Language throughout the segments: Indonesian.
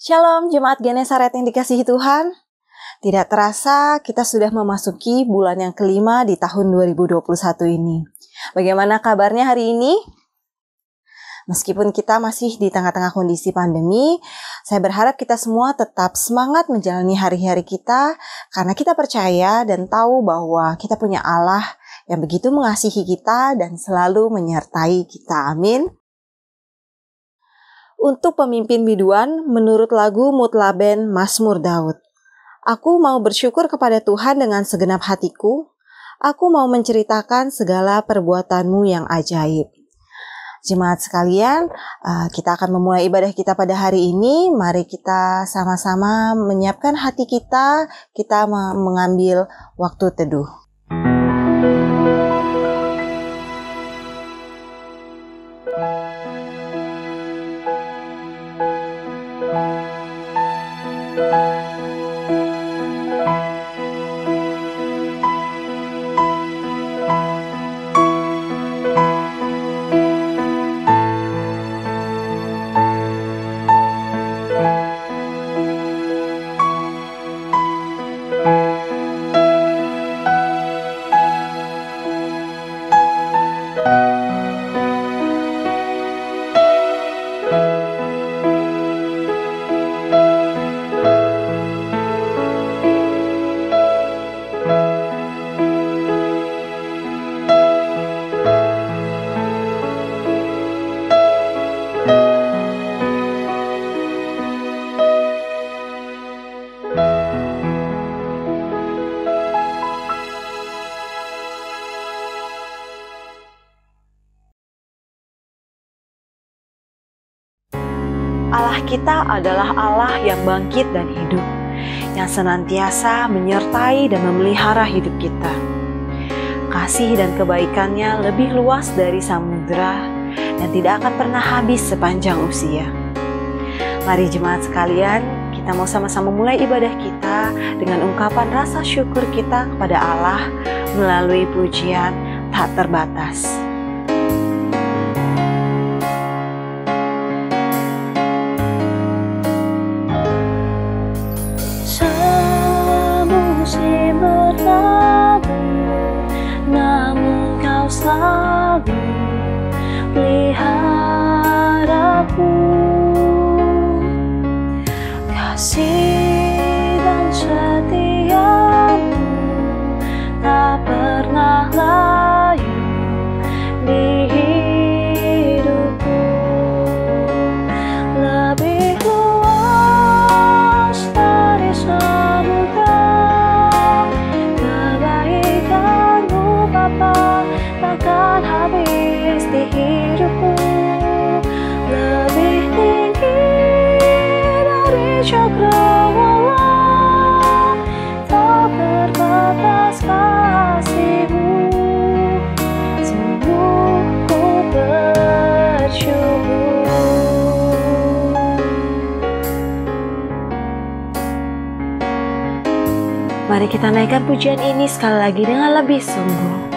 Shalom Jemaat Genesaret yang dikasihi Tuhan. Tidak terasa kita sudah memasuki bulan yang kelima di tahun 2021 ini. Bagaimana kabarnya hari ini? Meskipun kita masih di tengah-tengah kondisi pandemi, saya berharap kita semua tetap semangat menjalani hari-hari kita karena kita percaya dan tahu bahwa kita punya Allah yang begitu mengasihi kita dan selalu menyertai kita. Amin. Untuk pemimpin biduan, menurut lagu Mutlaben Mazmur Daud. Aku mau bersyukur kepada Tuhan dengan segenap hatiku. Aku mau menceritakan segala perbuatanmu yang ajaib. Jemaat sekalian, kita akan memulai ibadah kita pada hari ini. Mari kita sama-sama menyiapkan hati kita mengambil waktu teduh. Allah kita adalah Allah yang bangkit dan hidup, yang senantiasa menyertai dan memelihara hidup kita. Kasih dan kebaikannya lebih luas dari samudera dan tidak akan pernah habis sepanjang usia. Mari jemaat sekalian, kita mau sama-sama mulai ibadah kita dengan ungkapan rasa syukur kita kepada Allah melalui pujian tak terbatas. Namun kau selalu peliharaku. Kasih dan setiamu tak pernah layu di hidupku. Lebih luas dari samudera, kebaikanmu Bapa takkan habis di hidupku. Lebih tinggi dari cakrawala, tak terbatas kasih-Mu. Sungguh ku bersyukur. Mari kita naikkan pujian ini sekali lagi dengan lebih sungguh.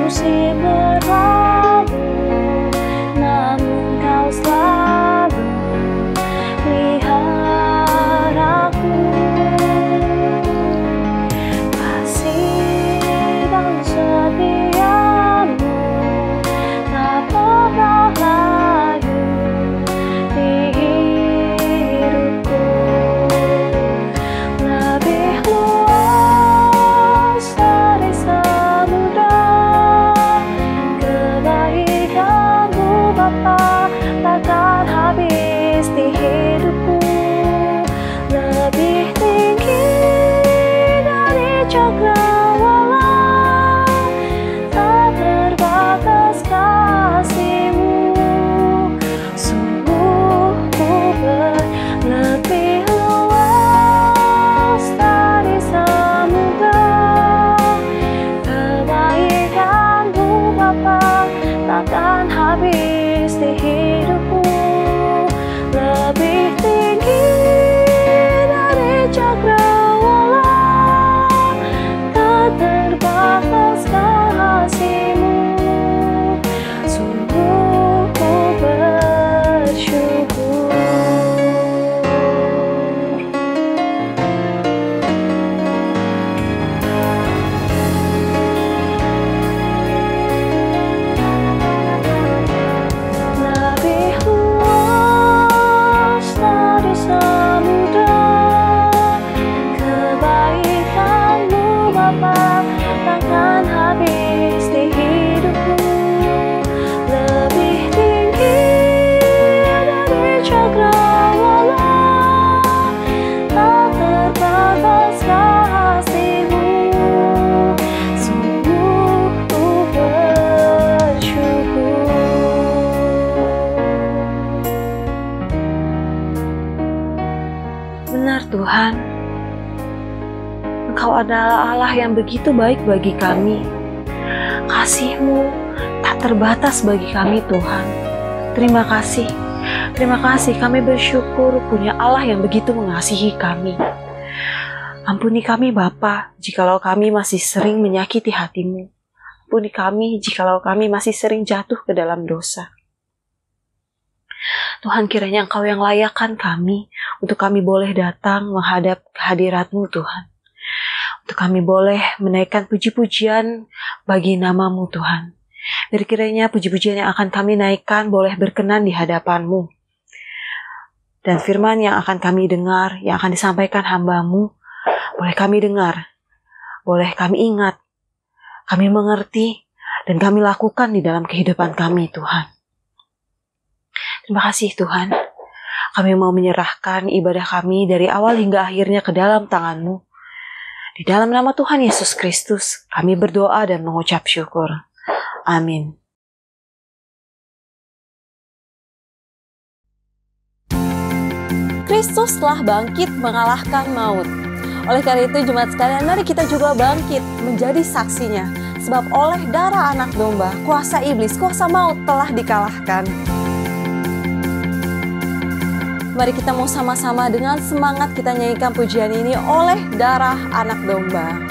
Musim berlalu, namun kau selalu peliharaku. Kasih dan setiamu tak pernah layu di hidupku. Lebih luas dari samudera, Tuhan, Engkau adalah Allah yang begitu baik bagi kami. Kasih-Mu tak terbatas bagi kami, Tuhan. Terima kasih. Terima kasih, kami bersyukur punya Allah yang begitu mengasihi kami. Ampuni kami Bapa, jikalau kami masih sering menyakiti hati-Mu. Ampuni kami jikalau kami masih sering jatuh ke dalam dosa. Tuhan, kiranya Engkau yang layakkan kami, untuk kami boleh datang menghadap kehadirat-Mu, Tuhan. Untuk kami boleh menaikkan puji-pujian bagi nama-Mu, Tuhan. Biar kiranya puji-pujian yang akan kami naikkan boleh berkenan di hadapan-Mu. Dan firman yang akan kami dengar, yang akan disampaikan hamba-Mu, boleh kami dengar, boleh kami ingat, kami mengerti, dan kami lakukan di dalam kehidupan kami, Tuhan. Terima kasih, Tuhan. Kami mau menyerahkan ibadah kami dari awal hingga akhirnya ke dalam tangan-Mu. Di dalam nama Tuhan Yesus Kristus, kami berdoa dan mengucap syukur. Amin. Kristus telah bangkit mengalahkan maut. Oleh karena itu, jemaat sekalian, mari kita juga bangkit menjadi saksinya. Sebab oleh darah anak domba, kuasa iblis, kuasa maut telah dikalahkan. Mari kita mau sama-sama dengan semangat kita nyanyikan pujian ini, oleh darah anak domba.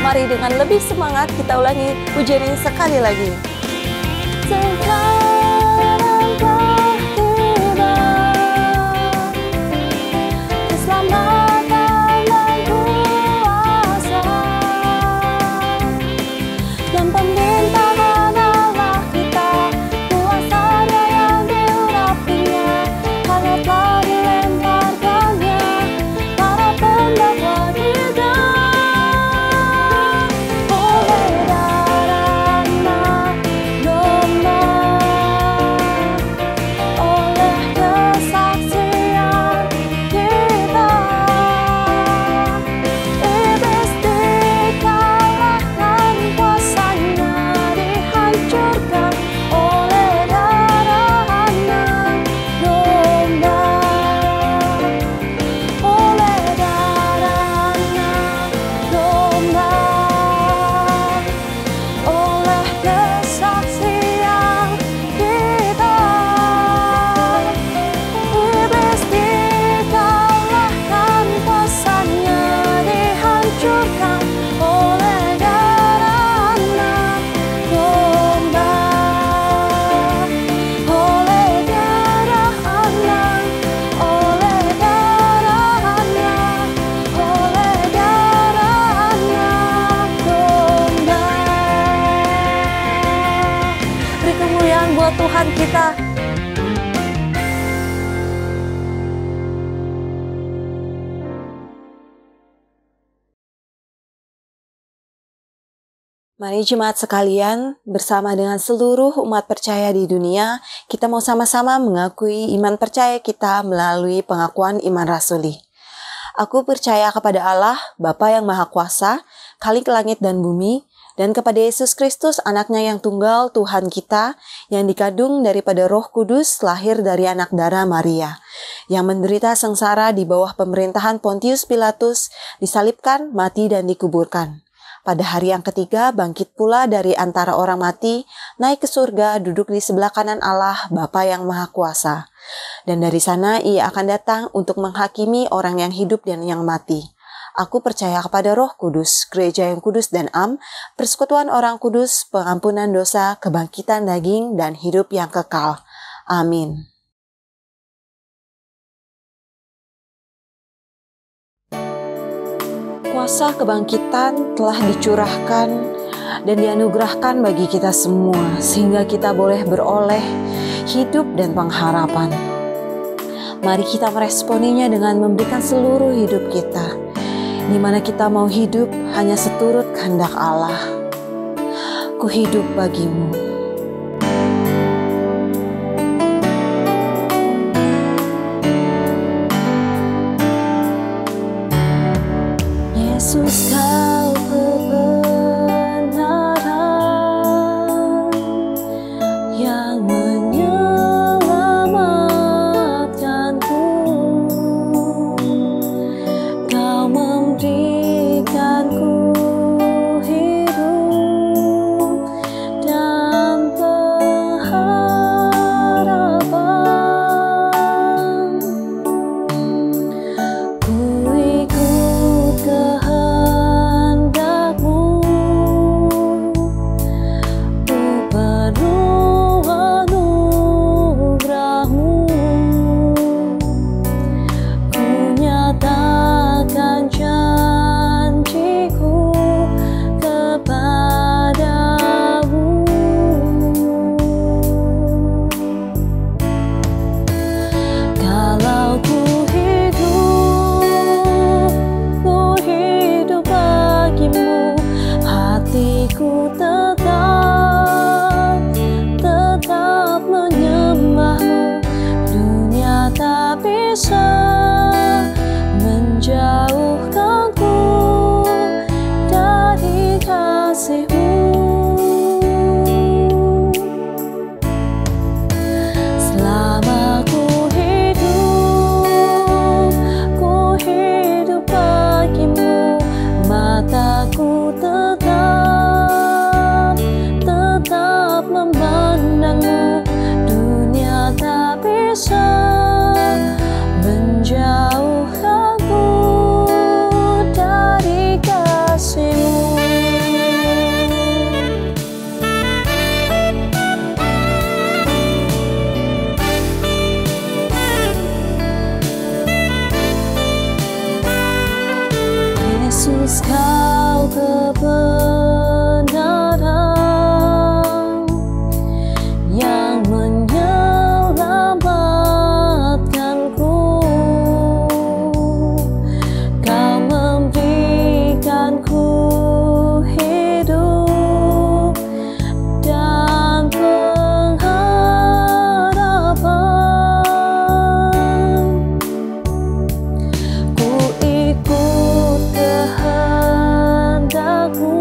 Mari dengan lebih semangat kita ulangi pujian ini sekali lagi. Sekarang telah tiba keselamatan dan kuasa dan pemerintahan Allah kita, kuasanya yang diurapinya, karena telah dilemparkannya para pendakwa kita. Oleh darah anak domba Mari jemaat sekalian, bersama dengan seluruh umat percaya di dunia, kita mau sama-sama mengakui iman percaya kita melalui pengakuan iman rasuli. Aku percaya kepada Allah, Bapa yang Maha Kuasa, Khalik langit dan bumi, dan kepada Yesus Kristus, anaknya yang tunggal, Tuhan kita, yang dikandung daripada Roh Kudus, lahir dari anak darah Maria, yang menderita sengsara di bawah pemerintahan Pontius Pilatus, disalibkan, mati dan dikuburkan. Pada hari yang ketiga, bangkit pula dari antara orang mati, naik ke surga, duduk di sebelah kanan Allah, Bapa yang Maha Kuasa. Dan dari sana ia akan datang untuk menghakimi orang yang hidup dan yang mati. Aku percaya kepada Roh Kudus, gereja yang kudus dan am, persekutuan orang kudus, pengampunan dosa, kebangkitan daging, dan hidup yang kekal. Amin. Kuasa kebangkitan telah dicurahkan dan dianugerahkan bagi kita semua, sehingga kita boleh beroleh hidup dan pengharapan. Mari kita meresponinya dengan memberikan seluruh hidup kita, di mana kita mau hidup hanya seturut kehendak Allah. Ku hidup bagimu. Yesus, kau kebenaran yang menyelamatkanku. Kau memberikanku hidup dan pengharapan. Ku ikut kehendakmu, ku perlu anugerahmu. Ku nyatakan janjiku kepadamu. Kalau ku hidup bagimu, hatiku tetap menyembahmu. Dunia tak bisa menjauhkanku dari kasih-Mu. Selama ku hidup bagimu, mataku tetap memandangmu. Dunia tak bisa menjauhkanku dari kasih-Mu. Yesus, kau kebenaran yang menyelamatkanku. Kau memberikanku hidup dan pengharapan. Ku ikut kehendakmu,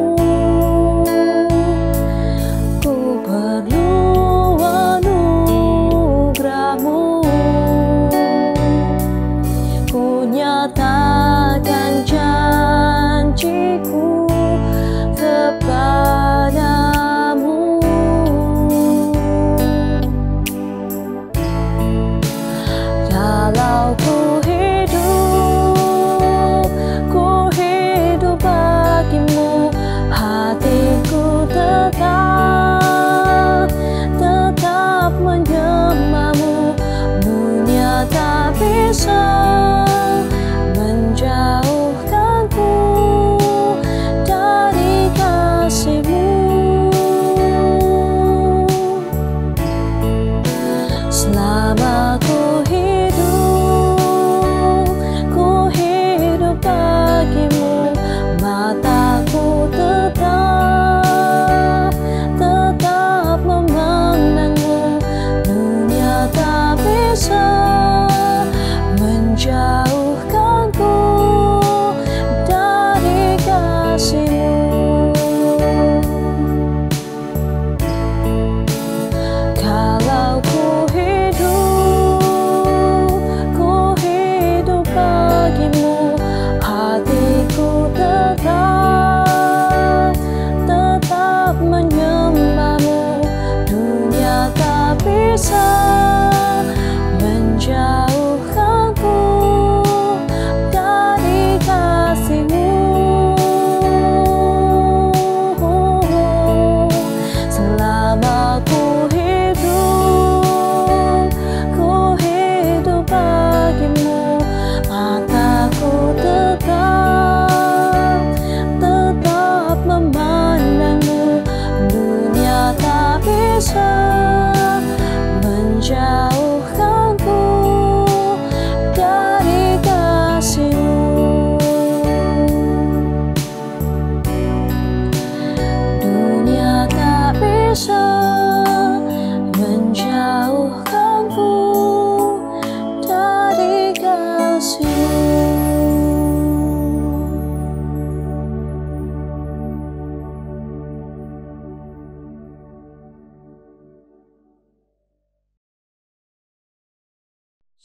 ku perlu anugerahmu. Ku nyatakan janjiku kepadamu. Kalau ku hidup bagimu, hatiku tetap menyembahmu. Dunia tak bisa menjauhkanku dari kasih-Mu. Selama ku hidup bagimu, mataku tetap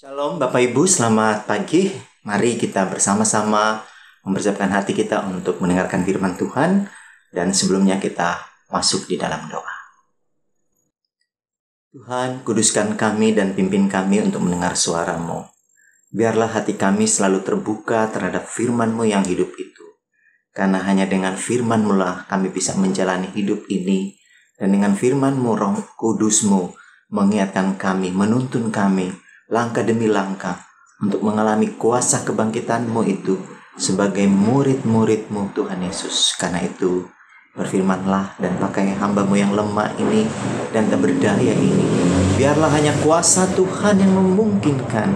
Shalom Bapak Ibu, selamat pagi. Mari kita bersama-sama mempersiapkan hati kita untuk mendengarkan firman Tuhan. Dan sebelumnya kita masuk di dalam doa. Tuhan, kuduskan kami dan pimpin kami untuk mendengar suara-Mu. Biarlah hati kami selalu terbuka terhadap firman-Mu yang hidup itu. Karena hanya dengan firman-Mu lah kami bisa menjalani hidup ini. Dan dengan firman-Mu, Roh Kudus-Mu mengingatkan kami, menuntun kami langkah demi langkah untuk mengalami kuasa kebangkitan-Mu itu sebagai murid-murid-Mu Tuhan Yesus. Karena itu berfirmanlah dan pakai hamba-Mu yang lemah ini dan tak berdaya ini. Biarlah hanya kuasa Tuhan yang memungkinkan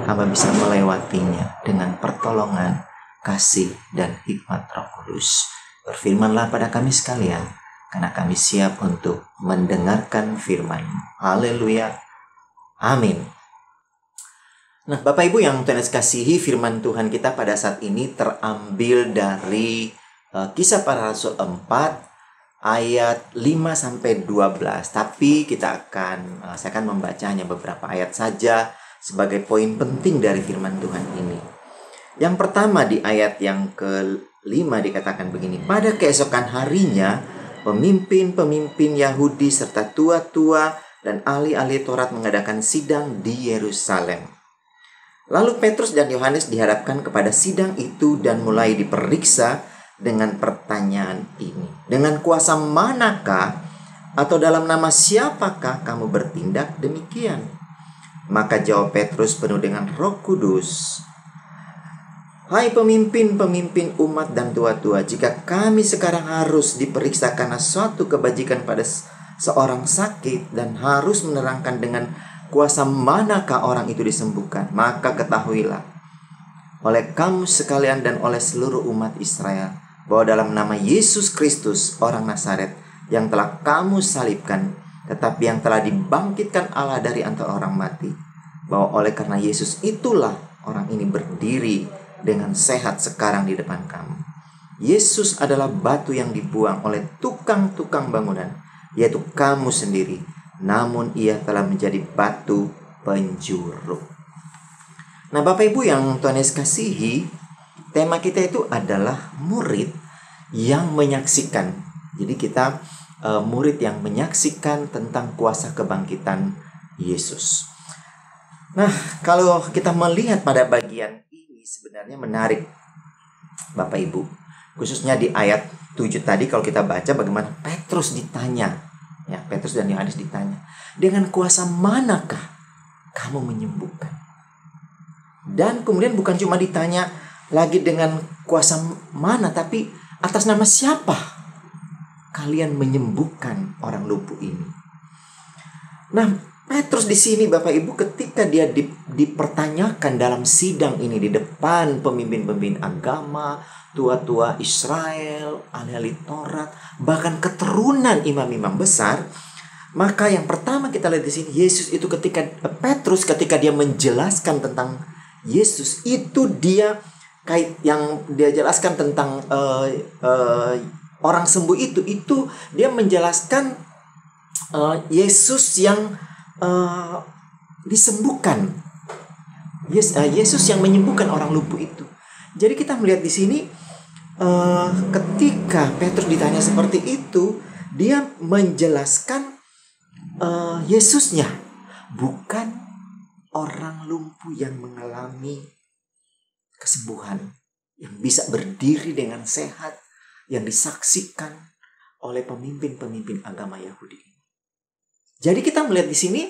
hamba bisa melewatinya dengan pertolongan, kasih, dan hikmat Roh Kudus. Berfirmanlah pada kami sekalian, karena kami siap untuk mendengarkan firman-Mu. Haleluya. Amin. Nah, Bapak Ibu yang Tuhan kasihi, firman Tuhan kita pada saat ini terambil dari Kisah Para Rasul 4 ayat 5-12. Tapi saya akan membaca hanya beberapa ayat saja sebagai poin penting dari firman Tuhan ini. Yang pertama di ayat yang ke-5 dikatakan begini. Pada keesokan harinya, pemimpin-pemimpin Yahudi serta tua-tua dan ahli-ahli Taurat mengadakan sidang di Yerusalem. Lalu Petrus dan Yohanes dihadapkan kepada sidang itu dan mulai diperiksa dengan pertanyaan ini. Dengan kuasa manakah atau dalam nama siapakah kamu bertindak demikian? Maka jawab Petrus penuh dengan Roh Kudus, hai pemimpin-pemimpin umat dan tua-tua, jika kami sekarang harus diperiksa karena suatu kebajikan pada seorang sakit dan harus menerangkan dengan kuasa manakah orang itu disembuhkan, maka ketahuilah oleh kamu sekalian dan oleh seluruh umat Israel bahwa dalam nama Yesus Kristus orang Nazaret yang telah kamu salibkan, tetapi yang telah dibangkitkan Allah dari antara orang mati, bahwa oleh karena Yesus itulah orang ini berdiri dengan sehat sekarang di depan kamu. Yesus adalah batu yang dibuang oleh tukang-tukang bangunan, yaitu kamu sendiri. Namun ia telah menjadi batu penjuru. Nah, Bapak Ibu yang Tuhan Yesus kasihi, tema kita itu adalah murid yang menyaksikan. Jadi kita murid yang menyaksikan tentang kuasa kebangkitan Yesus. Nah, kalau kita melihat pada bagian ini sebenarnya menarik Bapak Ibu. Khususnya di ayat 7 tadi kalau kita baca bagaimana Petrus ditanya. Ya, Petrus dan Yohanes ditanya, dengan kuasa manakah kamu menyembuhkan? Dan kemudian bukan cuma ditanya lagi dengan kuasa mana, tapi atas nama siapa kalian menyembuhkan orang lumpuh ini? Nah, Petrus di sini Bapak Ibu ketika dia dipertanyakan dalam sidang ini di depan pemimpin-pemimpin agama, tua-tua Israel, ahli-ahli Taurat, bahkan keturunan imam-imam besar, maka yang pertama kita lihat di sini Yesus itu Petrus ketika dia menjelaskan tentang Yesus itu yang dia jelaskan tentang orang sembuh itu dia menjelaskan Yesus yang disembuhkan, Yesus yang menyembuhkan orang lumpuh itu. Jadi kita melihat di sini ketika Petrus ditanya seperti itu, dia menjelaskan Yesusnya, bukan orang lumpuh yang mengalami kesembuhan, yang bisa berdiri dengan sehat, yang disaksikan oleh pemimpin-pemimpin agama Yahudi. Jadi kita melihat di sini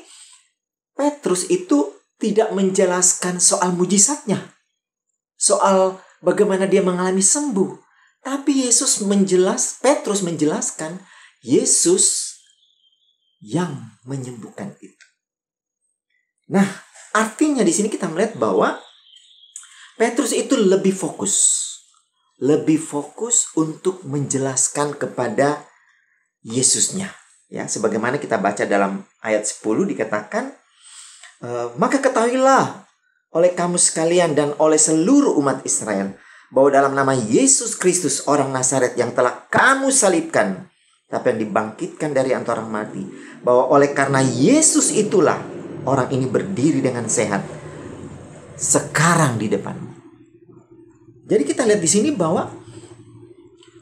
Petrus itu tidak menjelaskan soal mujizatnya, soal bagaimana dia mengalami sembuh, tapi Petrus menjelaskan Yesus yang menyembuhkan itu. Nah, artinya di sini kita melihat bahwa Petrus itu lebih fokus untuk menjelaskan kepada Yesusnya. Ya, sebagaimana kita baca dalam ayat 10 dikatakan, maka ketahuilah oleh kamu sekalian dan oleh seluruh umat Israel bahwa dalam nama Yesus Kristus orang Nazaret yang telah kamu salibkan, tapi yang dibangkitkan dari antara orang mati, bahwa oleh karena Yesus itulah orang ini berdiri dengan sehat. sekarang di depanmu. Jadi kita lihat di sini bahwa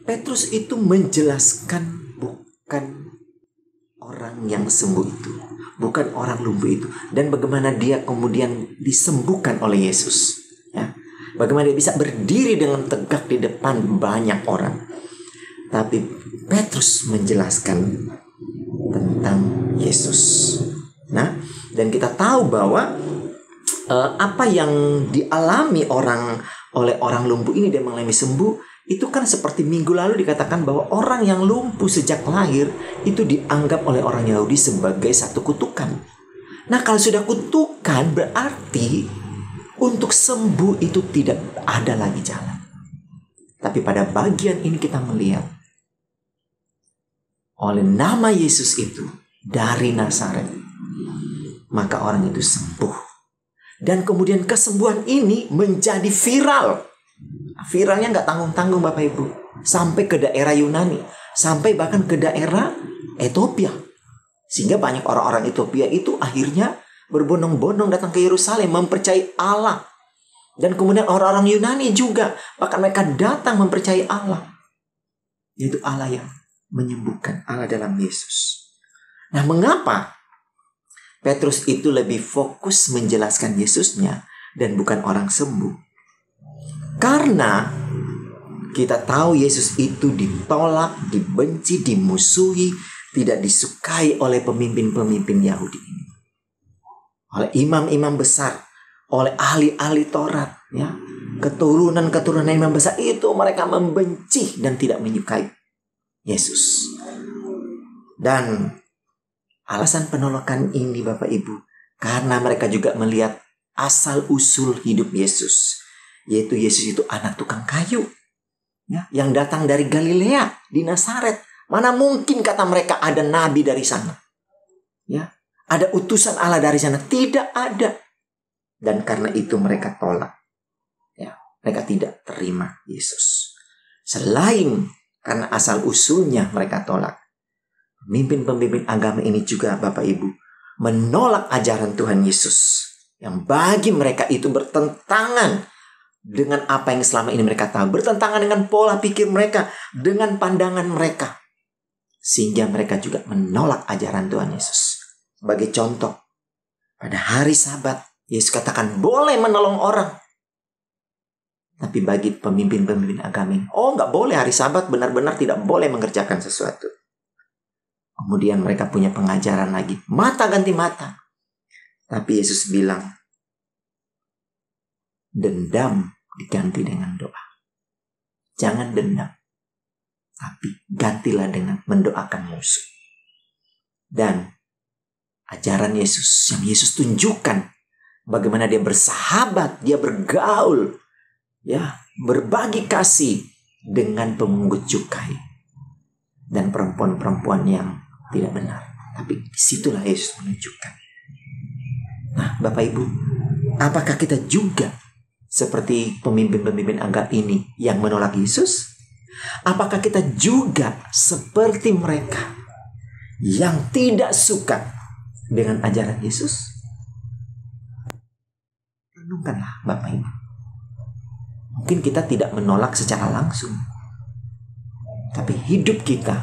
Petrus itu menjelaskan bukan orang yang sembuh itu, bukan orang lumpuh itu, dan bagaimana dia kemudian disembuhkan oleh Yesus. Ya, bagaimana dia bisa berdiri dengan tegak di depan banyak orang. Tapi Petrus menjelaskan tentang Yesus. Nah, dan kita tahu bahwa apa yang dialami oleh orang lumpuh ini, dia mengalami sembuh, itu kan seperti minggu lalu dikatakan bahwa orang yang lumpuh sejak lahir itu dianggap oleh orang Yahudi sebagai satu kutukan. Nah, kalau sudah kutukan berarti untuk sembuh itu tidak ada lagi jalan. Tapi pada bagian ini kita melihat oleh nama Yesus itu dari Nazaret, maka orang itu sembuh. Dan kemudian kesembuhan ini menjadi viral. Viralnya nggak tanggung-tanggung Bapak Ibu. Sampai ke daerah Yunani. Sampai bahkan ke daerah Ethiopia. Sehingga banyak orang-orang Ethiopia itu akhirnya berbondong-bondong datang ke Yerusalem mempercayai Allah. Dan kemudian orang-orang Yunani juga. Bahkan mereka datang mempercayai Allah. Yaitu Allah yang menyembuhkan, Allah dalam Yesus. Nah, mengapa Petrus itu lebih fokus menjelaskan Yesusnya dan bukan orang sembuh? Karena kita tahu Yesus itu ditolak, dibenci, dimusuhi, tidak disukai oleh pemimpin-pemimpin Yahudi ini. Oleh imam-imam besar, oleh ahli-ahli Taurat, ya. Keturunan-keturunan imam besar itu mereka membenci dan tidak menyukai Yesus. Dan alasan penolakan ini Bapak Ibu, karena mereka juga melihat asal-usul hidup Yesus. Yaitu Yesus itu anak tukang kayu. Ya, yang datang dari Galilea, di Nazaret. Mana mungkin kata mereka ada nabi dari sana. Ya, ada utusan Allah dari sana. Tidak ada. Dan karena itu mereka tolak. Ya, mereka tidak terima Yesus. Selain karena asal-usulnya mereka tolak, pemimpin-pemimpin agama ini juga Bapak Ibu menolak ajaran Tuhan Yesus yang bagi mereka itu bertentangan dengan apa yang selama ini mereka tahu, bertentangan dengan pola pikir mereka, dengan pandangan mereka, sehingga mereka juga menolak ajaran Tuhan Yesus. Sebagai contoh, pada hari Sabat Yesus katakan boleh menolong orang, tapi bagi pemimpin-pemimpin agama ini, nggak boleh hari Sabat, benar-benar tidak boleh mengerjakan sesuatu. Kemudian mereka punya pengajaran lagi. Mata ganti mata. Tapi Yesus bilang, dendam diganti dengan doa. Jangan dendam. Tapi gantilah dengan mendoakan musuh. Dan ajaran Yesus yang Yesus tunjukkan. Bagaimana dia bersahabat, dia bergaul. Ya, berbagi kasih dengan pemungut cukai. Dan perempuan-perempuan yang tidak benar. Tapi disitulah Yesus menunjukkan. Nah, Bapak Ibu, apakah kita juga seperti pemimpin-pemimpin agama ini yang menolak Yesus? Apakah kita juga seperti mereka yang tidak suka dengan ajaran Yesus? Renungkanlah Bapak Ibu. Mungkin kita tidak menolak secara langsung, tapi hidup kita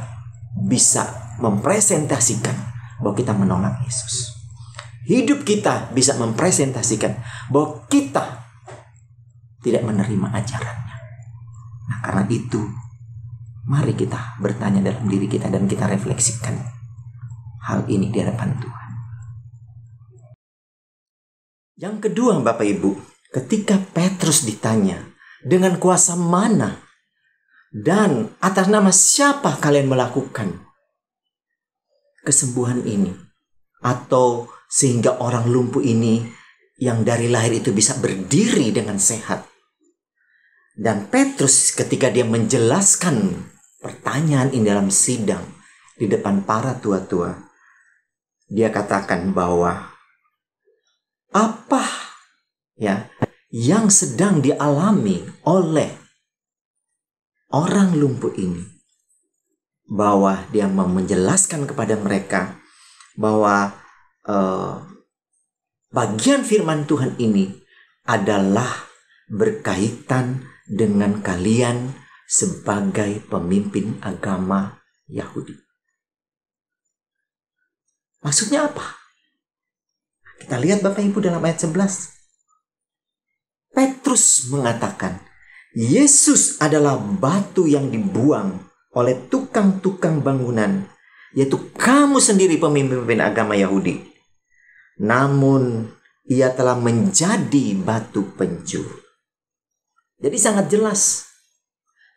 bisa mempresentasikan bahwa kita menolak Yesus. Hidup kita bisa mempresentasikan bahwa kita tidak menerima ajarannya. Nah, karena itu, mari kita bertanya dalam diri kita dan kita refleksikan hal ini di hadapan Tuhan. Yang kedua, Bapak Ibu, ketika Petrus ditanya, dengan kuasa mana dan atas nama siapa kalian melakukan kesembuhan ini? Atau sehingga orang lumpuh ini yang dari lahir itu bisa berdiri dengan sehat. Dan Petrus ketika dia menjelaskan pertanyaan ini dalam sidang di depan para tua-tua, dia katakan bahwa apa ya yang sedang dialami oleh orang lumpuh ini, bahwa dia mau menjelaskan kepada mereka bahwa bagian firman Tuhan ini adalah berkaitan dengan kalian sebagai pemimpin agama Yahudi. Maksudnya apa? Kita lihat Bapak Ibu dalam ayat 11. Petrus mengatakan, Yesus adalah batu yang dibuang oleh tukang-tukang bangunan, yaitu kamu sendiri pemimpin agama Yahudi. Namun ia telah menjadi batu penjuru. Jadi sangat jelas.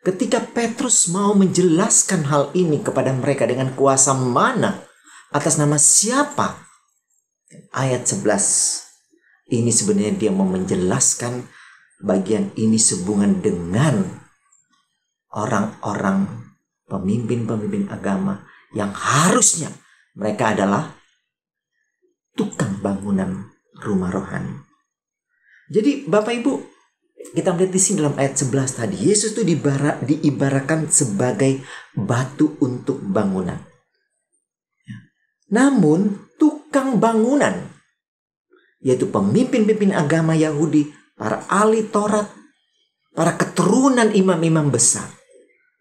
Ketika Petrus mau menjelaskan hal ini kepada mereka dengan kuasa mana, atas nama siapa? Ayat 11. Ini sebenarnya dia mau menjelaskan bagian ini sehubungan dengan orang-orang pemimpin-pemimpin agama yang harusnya mereka adalah tukang bangunan rumah rohani. Jadi Bapak Ibu, kita melihat di sini dalam ayat 11 tadi, Yesus itu diibaratkan sebagai batu untuk bangunan. Namun tukang bangunan, yaitu pemimpin-pemimpin agama Yahudi, para ahli Taurat, para keturunan imam-imam besar,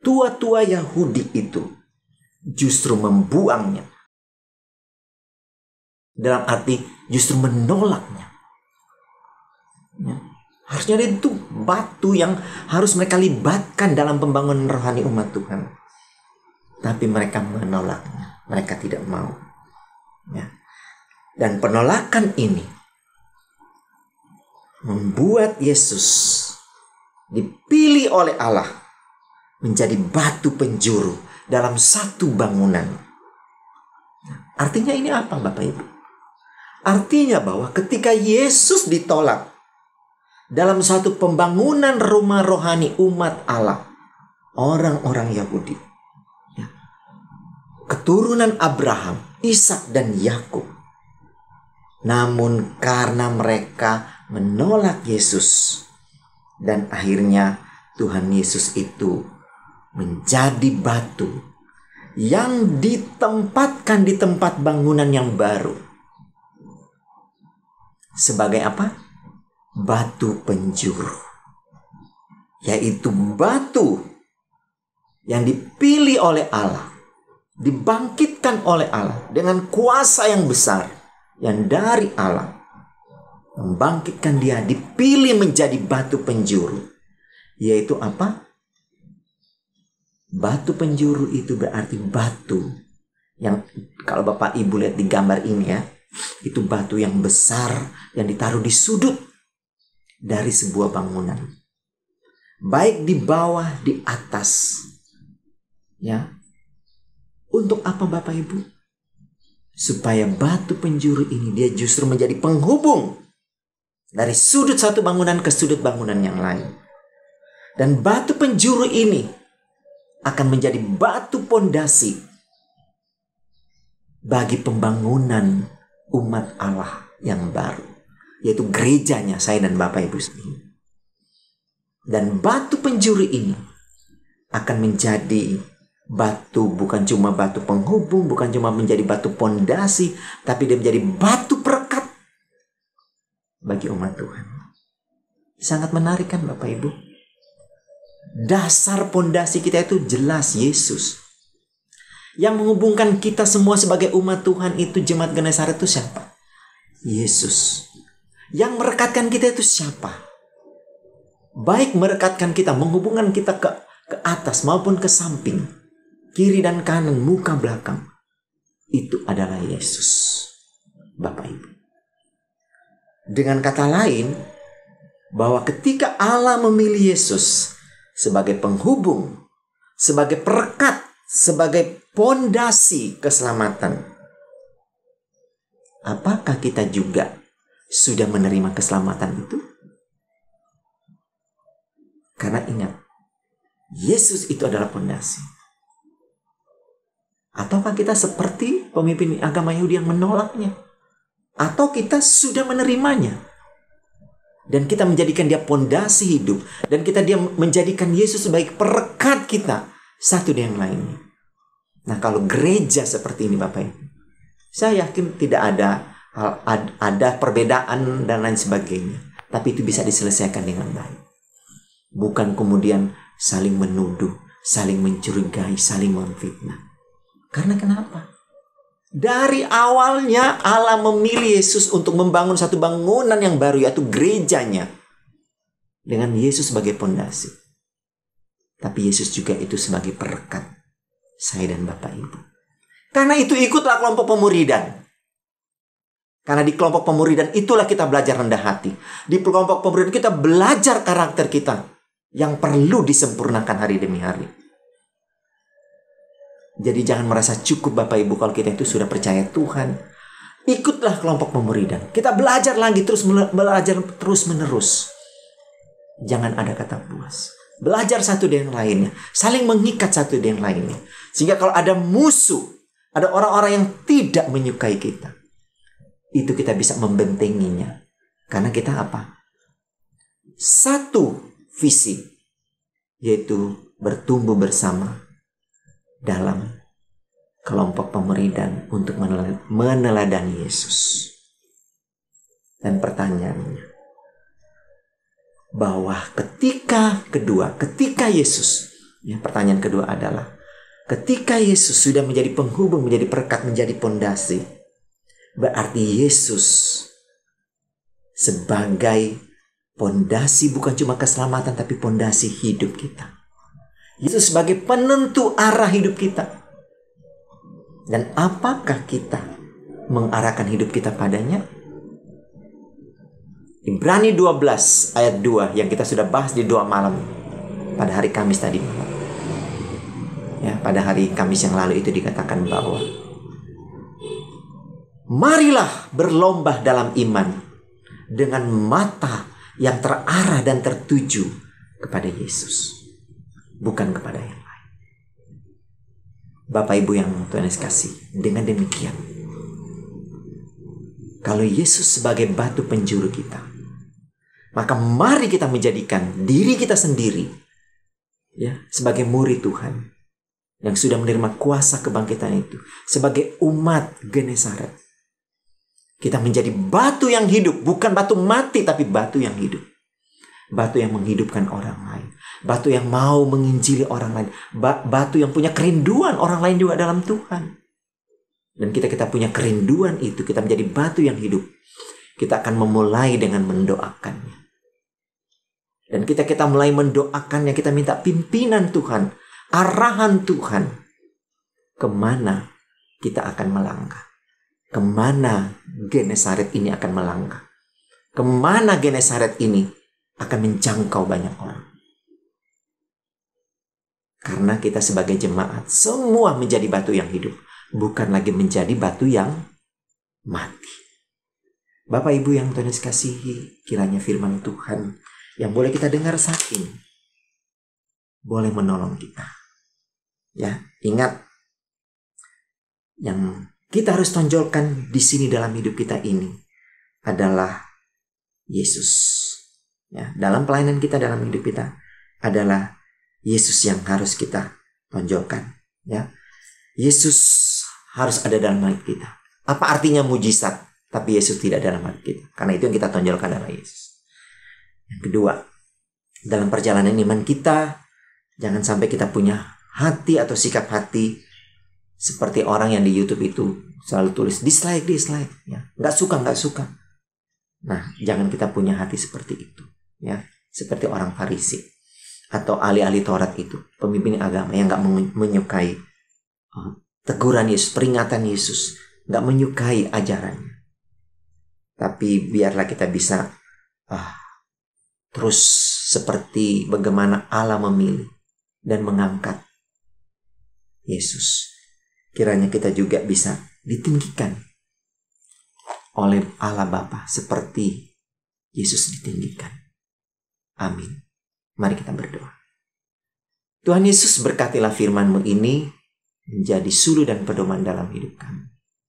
tua-tua Yahudi itu justru membuangnya. Dalam arti justru menolaknya. Harusnya itu batu yang harus mereka libatkan dalam pembangunan rohani umat Tuhan. Tapi mereka menolaknya. Mereka tidak mau. Dan penolakan ini membuat Yesus dipilih oleh Allah menjadi batu penjuru dalam satu bangunan. Artinya ini apa Bapak Ibu? Artinya bahwa ketika Yesus ditolak dalam satu pembangunan rumah rohani umat Allah, orang-orang Yahudi, keturunan Abraham, Ishak dan Yakub, namun karena mereka menolak Yesus, dan akhirnya Tuhan Yesus itu menjadi batu yang ditempatkan di tempat bangunan yang baru. Sebagai apa? Batu penjuru. Yaitu batu yang dipilih oleh Allah, dibangkitkan oleh Allah dengan kuasa yang besar, yang dari Allah. Membangkitkan dia, dipilih menjadi batu penjuru. Yaitu apa? Batu penjuru itu berarti batu yang, kalau Bapak Ibu lihat di gambar ini ya, itu batu yang besar yang ditaruh di sudut dari sebuah bangunan. Baik di bawah, di atas. Ya. Untuk apa Bapak Ibu? Supaya batu penjuru ini dia justru menjadi penghubung dari sudut satu bangunan ke sudut bangunan yang lain. Dan batu penjuru ini akan menjadi batu pondasi bagi pembangunan umat Allah yang baru, yaitu gerejanya saya dan Bapak Ibu sekalian. Dan batu penjuru ini akan menjadi batu, bukan cuma batu penghubung, bukan cuma menjadi batu pondasi, tapi dia menjadi batu perekat bagi umat Tuhan. Sangat menarik kan Bapak Ibu? Dasar pondasi kita itu jelas Yesus. Yang menghubungkan kita semua sebagai umat Tuhan itu, jemaat Genesaret itu siapa? Yesus. Yang merekatkan kita itu siapa? Baik merekatkan kita, menghubungkan kita ke atas maupun ke samping, kiri dan kanan, muka belakang, itu adalah Yesus, Bapak Ibu. Dengan kata lain, bahwa ketika Allah memilih Yesus sebagai penghubung, sebagai perekat, sebagai pondasi keselamatan, apakah kita juga sudah menerima keselamatan itu? Karena ingat, Yesus itu adalah pondasi. Ataukah kita seperti pemimpin agama Yahudi yang menolaknya? Atau kita sudah menerimanya dan kita menjadikan dia pondasi hidup, dan dia menjadikan Yesus sebagai perekat kita satu dengan lainnya. Nah, kalau gereja seperti ini Bapak Ibu, saya yakin tidak ada perbedaan dan lain sebagainya. Tapi itu bisa diselesaikan dengan baik. Bukan kemudian saling menuduh, saling mencurigai, saling memfitnah. Karena kenapa? Dari awalnya Allah memilih Yesus untuk membangun satu bangunan yang baru, yaitu gerejanya. Dengan Yesus sebagai pondasi. Tapi Yesus juga itu sebagai perekat saya dan Bapak Ibu. Karena itu ikutlah kelompok pemuridan. Karena di kelompok pemuridan itulah kita belajar rendah hati. Di kelompok pemuridan kita belajar karakter kita yang perlu disempurnakan hari demi hari. Jadi jangan merasa cukup Bapak Ibu kalau kita itu sudah percaya Tuhan. Ikutlah kelompok pemuridan. Kita belajar lagi belajar terus menerus. Jangan ada kata puas. Belajar satu dengan lainnya. Saling mengikat satu dengan lainnya. Sehingga kalau ada musuh, ada orang-orang yang tidak menyukai kita, itu kita bisa membentenginya. Karena kita apa? Satu visi, yaitu bertumbuh bersama dalam kelompok pemuridan untuk meneladani Yesus. Dan pertanyaannya, bahwa ketika Yesus, pertanyaan kedua adalah, ketika Yesus sudah menjadi penghubung, menjadi perekat, menjadi pondasi, berarti Yesus sebagai pondasi bukan cuma keselamatan, tapi pondasi hidup kita. Yesus sebagai penentu arah hidup kita. Dan apakah kita mengarahkan hidup kita padanya? Ibrani 12 ayat 2 yang kita sudah bahas di doa malam pada hari Kamis tadi malam. Ya, pada hari Kamis yang lalu itu dikatakan bahwa marilah berlomba dalam iman dengan mata yang terarah dan tertuju kepada Yesus, bukan kepada yang lain. Bapak Ibu yang Tuhan Yesus kasih, dengan demikian, kalau Yesus sebagai batu penjuru kita, maka mari kita menjadikan diri kita sendiri sebagai murid Tuhan yang sudah menerima kuasa kebangkitan itu, sebagai umat Genesaret. Kita menjadi batu yang hidup, bukan batu mati, tapi batu yang hidup. Batu yang menghidupkan orang lain. Batu yang mau menginjili orang lain. Batu yang punya kerinduan orang lain juga dalam Tuhan. Dan kita punya kerinduan itu, kita menjadi batu yang hidup. Kita akan memulai dengan mendoakannya. Dan kita mulai mendoakannya, kita minta pimpinan Tuhan, arahan Tuhan. Kemana kita akan melangkah? Kemana Genesaret ini akan melangkah? Kemana Genesaret ini akan menjangkau banyak orang? Karena kita sebagai jemaat semua menjadi batu yang hidup, bukan lagi menjadi batu yang mati. Bapak Ibu yang Tuhan Yesus kasihi, kiranya firman Tuhan yang boleh kita dengar saat ini boleh menolong kita. Ya, ingat, yang kita harus tonjolkan di sini dalam hidup kita ini adalah Yesus. Ya, dalam pelayanan kita, dalam hidup kita adalah Yesus yang harus kita tonjolkan. Ya, Yesus harus ada dalam hidup kita. Apa artinya mujizat tapi Yesus tidak dalam hidup kita? Karena itu yang kita tonjolkan adalah Yesus. Yang kedua, dalam perjalanan iman kita, jangan sampai kita punya hati atau sikap hati seperti orang yang di YouTube itu selalu tulis dislike. Ya, nggak suka. Nah, jangan kita punya hati seperti itu. Ya, seperti orang Farisi atau ahli-ahli Taurat itu, pemimpin agama yang nggak menyukai teguran Yesus, peringatan Yesus, nggak menyukai ajarannya. Tapi biarlah kita bisa terus seperti bagaimana Allah memilih dan mengangkat Yesus. Kiranya kita juga bisa ditinggikan oleh Allah Bapa seperti Yesus ditinggikan. Amin. Mari kita berdoa. Tuhan Yesus, berkatilah firman-Mu ini menjadi suluh dan pedoman dalam hidup kami.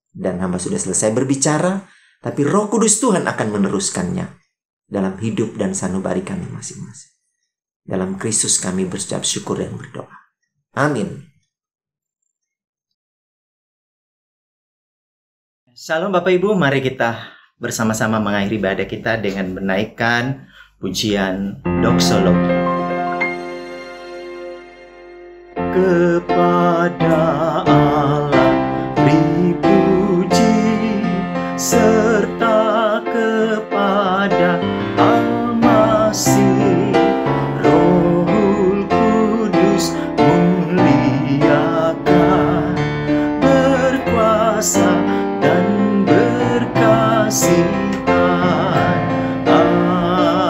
Dan hamba sudah selesai berbicara, tapi Roh Kudus Tuhan akan meneruskannya dalam hidup dan sanubari kami masing-masing. Dalam Kristus kami berucap syukur dan berdoa. Amin. Shalom Bapak Ibu, mari kita bersama-sama mengakhiri ibadah kita dengan menaikkan pujian doksologi. Kepada Allah beri puji, serta kepada Al-Masih, Rohul Kudus muliakan, berkuasa dan berkasihan. Amin.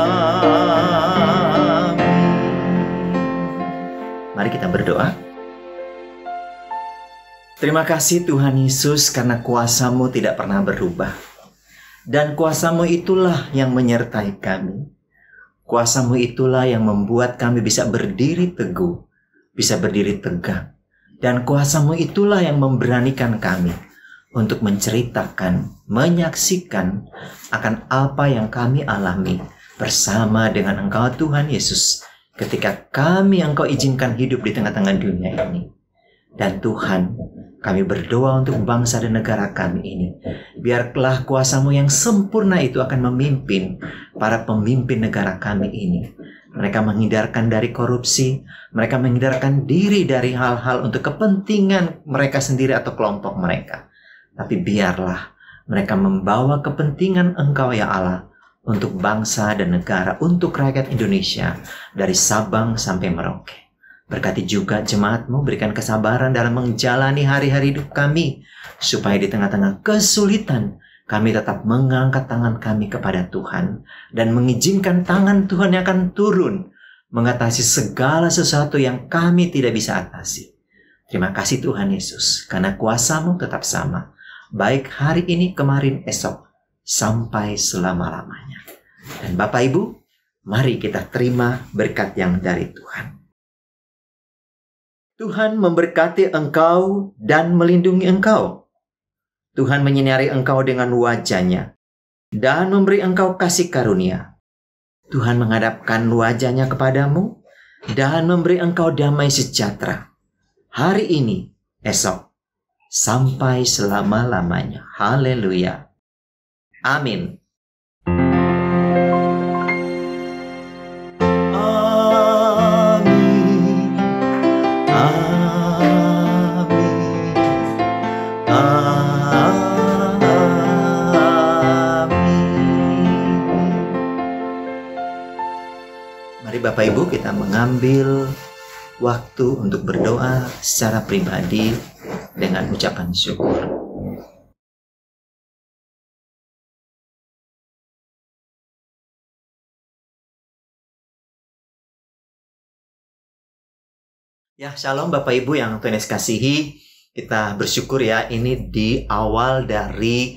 Mari kita berdoa. Terima kasih Tuhan Yesus karena kuasa-Mu tidak pernah berubah. Dan kuasa-Mu itulah yang menyertai kami. Kuasa-Mu itulah yang membuat kami bisa berdiri teguh, bisa berdiri tegak. Dan kuasa-Mu itulah yang memberanikan kami untuk menceritakan, menyaksikan akan apa yang kami alami bersama dengan Engkau Tuhan Yesus ketika Engkau izinkan hidup di tengah-tengah dunia ini. Dan Tuhan, kami berdoa untuk bangsa dan negara kami ini. Biarlah kuasa-Mu yang sempurna itu akan memimpin para pemimpin negara kami ini. Mereka menghindarkan dari korupsi, mereka menghindarkan diri dari hal-hal untuk kepentingan mereka sendiri atau kelompok mereka. Tapi biarlah mereka membawa kepentingan Engkau ya Allah untuk bangsa dan negara, untuk rakyat Indonesia dari Sabang sampai Merauke. Berkati juga jemaat-Mu, berikan kesabaran dalam menjalani hari-hari hidup kami, supaya di tengah-tengah kesulitan, kami tetap mengangkat tangan kami kepada Tuhan, dan mengizinkan tangan Tuhan yang akan turun, mengatasi segala sesuatu yang kami tidak bisa atasi. Terima kasih Tuhan Yesus, karena kuasa-Mu tetap sama, baik hari ini, kemarin, esok, sampai selama-lamanya. Dan Bapak Ibu, mari kita terima berkat yang dari Tuhan. Tuhan memberkati engkau dan melindungi engkau. Tuhan menyinari engkau dengan wajah-Nya dan memberi engkau kasih karunia. Tuhan menghadapkan wajah-Nya kepadamu dan memberi engkau damai sejahtera. Hari ini, esok, sampai selama-lamanya. Haleluya. Amin. Mari Bapak Ibu kita mengambil waktu untuk berdoa secara pribadi dengan ucapan syukur. Ya, shalom Bapak Ibu yang Tuhan Yesus kasihi. Kita bersyukur ya, ini di awal dari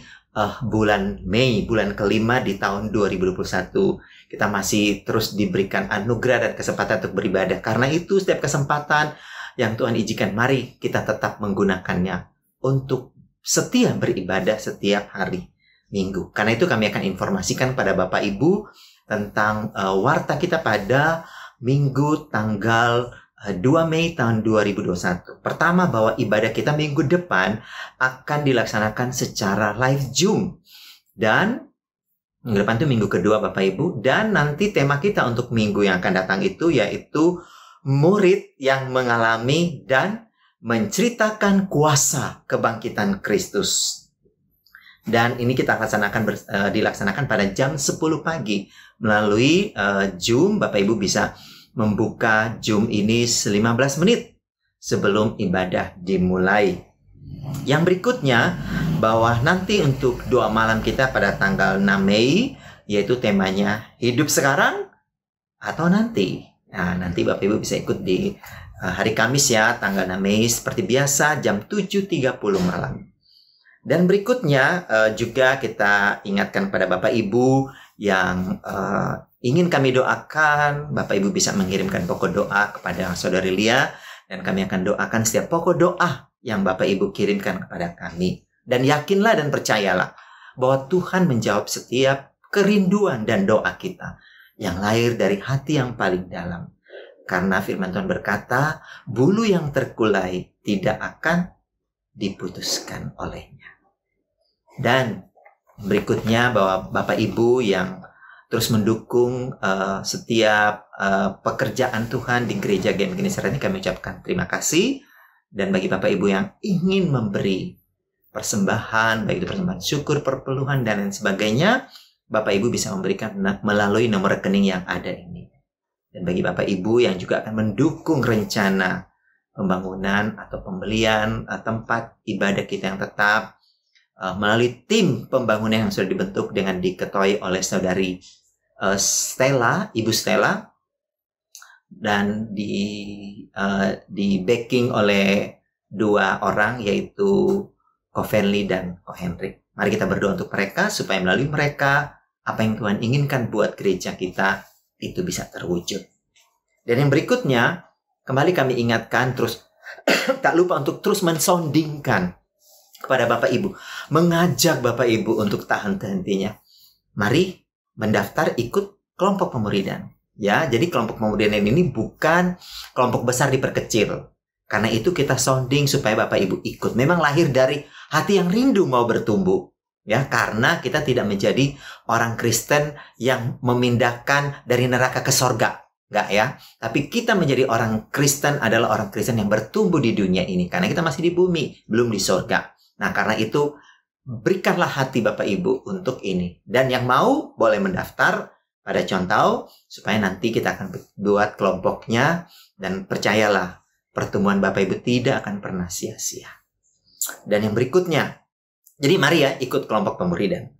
bulan Mei, bulan kelima di tahun 2021. Kita masih terus diberikan anugerah dan kesempatan untuk beribadah. Karena itu setiap kesempatan yang Tuhan izinkan, mari kita tetap menggunakannya untuk setia beribadah setiap hari Minggu. Karena itu kami akan informasikan pada Bapak Ibu tentang warta kita pada Minggu tanggal 2 Mei tahun 2021. Pertama, bahwa ibadah kita minggu depan akan dilaksanakan secara live Zoom. Dan minggu depan itu minggu kedua Bapak Ibu. Dan nanti tema kita untuk minggu yang akan datang itu yaitu murid yang mengalami dan menceritakan kuasa kebangkitan Kristus. Dan ini kita dilaksanakan pada jam 10 pagi melalui Zoom. Bapak Ibu bisa membuka Zoom ini 15 menit sebelum ibadah dimulai. Yang berikutnya, bahwa nanti untuk doa malam kita pada tanggal 6 Mei, yaitu temanya hidup sekarang atau nanti. Nah, nanti Bapak Ibu bisa ikut di hari Kamis ya, tanggal 6 Mei, seperti biasa jam 7.30 malam. Dan berikutnya juga kita ingatkan pada Bapak Ibu yang ingin kami doakan, Bapak Ibu bisa mengirimkan pokok doa kepada Saudari Lia, dan kami akan doakan setiap pokok doa yang Bapak Ibu kirimkan kepada kami. Dan yakinlah dan percayalah bahwa Tuhan menjawab setiap kerinduan dan doa kita yang lahir dari hati yang paling dalam. Karena firman Tuhan berkata, bulu yang terkulai tidak akan diputuskan olehnya. Dan Berikutnya bahwa Bapak Ibu yang terus mendukung setiap pekerjaan Tuhan di gereja GEM Genesaret ini, kami ucapkan terima kasih. Dan bagi Bapak Ibu yang ingin memberi persembahan, baik itu persembahan syukur, perpuluhan, dan lain sebagainya, Bapak Ibu bisa memberikan melalui nomor rekening yang ada ini. Dan bagi Bapak Ibu yang juga akan mendukung rencana pembangunan atau pembelian tempat ibadah kita yang tetap, melalui tim pembangunan yang sudah dibentuk dengan diketuai oleh saudari Stella, Ibu Stella, dan di backing oleh 2 orang, yaitu Ko Fenli dan Ko Hendrik. Mari kita berdoa untuk mereka supaya melalui mereka apa yang Tuhan inginkan buat gereja kita itu bisa terwujud. Dan yang berikutnya, kembali kami ingatkan terus tak lupa untuk terus mensondingkan kepada Bapak Ibu, mengajak Bapak Ibu untuk tak henti-hentinya. Mari mendaftar ikut kelompok pemuridan. Ya, jadi kelompok pemuridan ini bukan kelompok besar diperkecil. Karena itu kita sounding supaya Bapak Ibu ikut. Memang lahir dari hati yang rindu mau bertumbuh. Ya, karena kita tidak menjadi orang Kristen yang memindahkan dari neraka ke sorga. Enggak ya. Tapi kita menjadi orang Kristen adalah orang Kristen yang bertumbuh di dunia ini. Karena kita masih di bumi, belum di sorga. Nah, karena itu berikanlah hati Bapak Ibu untuk ini. Dan yang mau boleh mendaftar pada Contoh supaya nanti kita akan buat kelompoknya. Dan percayalah, pertemuan Bapak Ibu tidak akan pernah sia-sia. Dan yang berikutnya, jadi mari ya ikut kelompok pemuridan.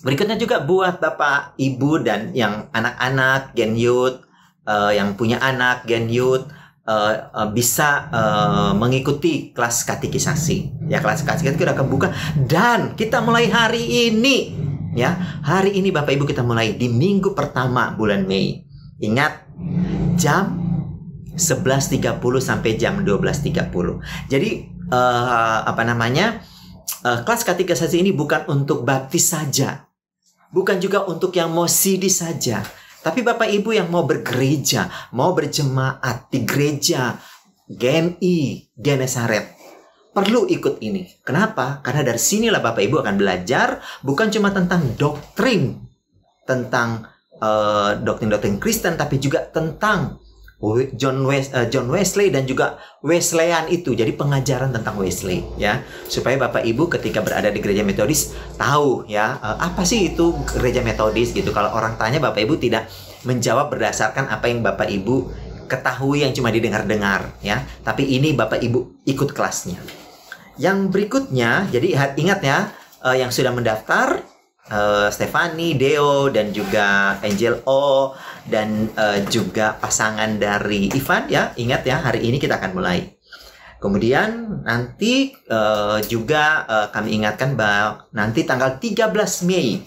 Berikutnya juga buat Bapak Ibu dan yang anak-anak Gen Youth, yang punya anak Gen Youth, bisa mengikuti kelas katekisasi. Ya, kelas katekisasi sudah kebuka dan kita mulai hari ini. Ya, hari ini Bapak Ibu kita mulai di minggu pertama bulan Mei. Ingat, jam 11.30 sampai jam 12.30. Jadi kelas katekisasi ini bukan untuk baptis saja. Bukan juga untuk yang mau CD saja. Tapi Bapak Ibu yang mau bergereja, mau berjemaat di gereja GMI Genesaret, perlu ikut ini. Kenapa? Karena dari sinilah Bapak Ibu akan belajar bukan cuma tentang doktrin, tentang doktrin-doktrin Kristen, tapi juga tentang John Wesley dan juga Wesleyan itu. Jadi pengajaran tentang Wesley ya, supaya Bapak Ibu ketika berada di gereja Metodis tahu ya apa sih itu gereja Metodis gitu. Kalau orang tanya, Bapak Ibu tidak menjawab berdasarkan apa yang Bapak Ibu ketahui yang cuma didengar-dengar ya, tapi ini Bapak Ibu ikut kelasnya. Yang berikutnya, jadi ingat ya, yang sudah mendaftar Stefani, Deo, dan juga Angel O, dan juga pasangan dari Ivan ya. Ingat ya, hari ini kita akan mulai. Kemudian nanti juga kami ingatkan bahwa nanti tanggal 13 Mei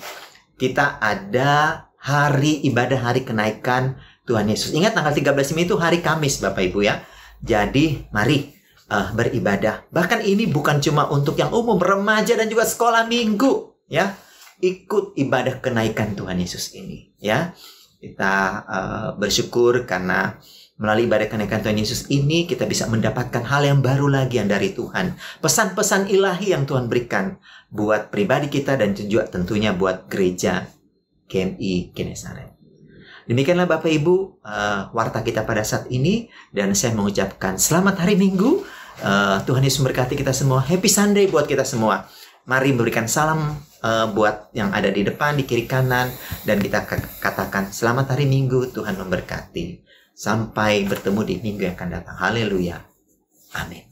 kita ada hari ibadah, hari kenaikan Tuhan Yesus. Ingat, tanggal 13 Mei itu hari Kamis Bapak Ibu ya. Jadi mari beribadah. Bahkan ini bukan cuma untuk yang umum, remaja dan juga sekolah minggu ya. Ikut ibadah kenaikan Tuhan Yesus ini ya. Kita bersyukur karena melalui ibadah kenaikan Tuhan Yesus ini kita bisa mendapatkan hal yang baru lagi yang dari Tuhan. Pesan-pesan ilahi yang Tuhan berikan buat pribadi kita dan juga tentunya buat gereja GMI Genesaret. Demikianlah Bapak Ibu warta kita pada saat ini, dan saya mengucapkan selamat hari Minggu. Tuhan Yesus memberkati kita semua. Happy Sunday buat kita semua. Mari memberikan salam buat yang ada di depan, di kiri kanan, dan kita katakan selamat hari Minggu, Tuhan memberkati. Sampai bertemu di minggu yang akan datang. Haleluya. Amin.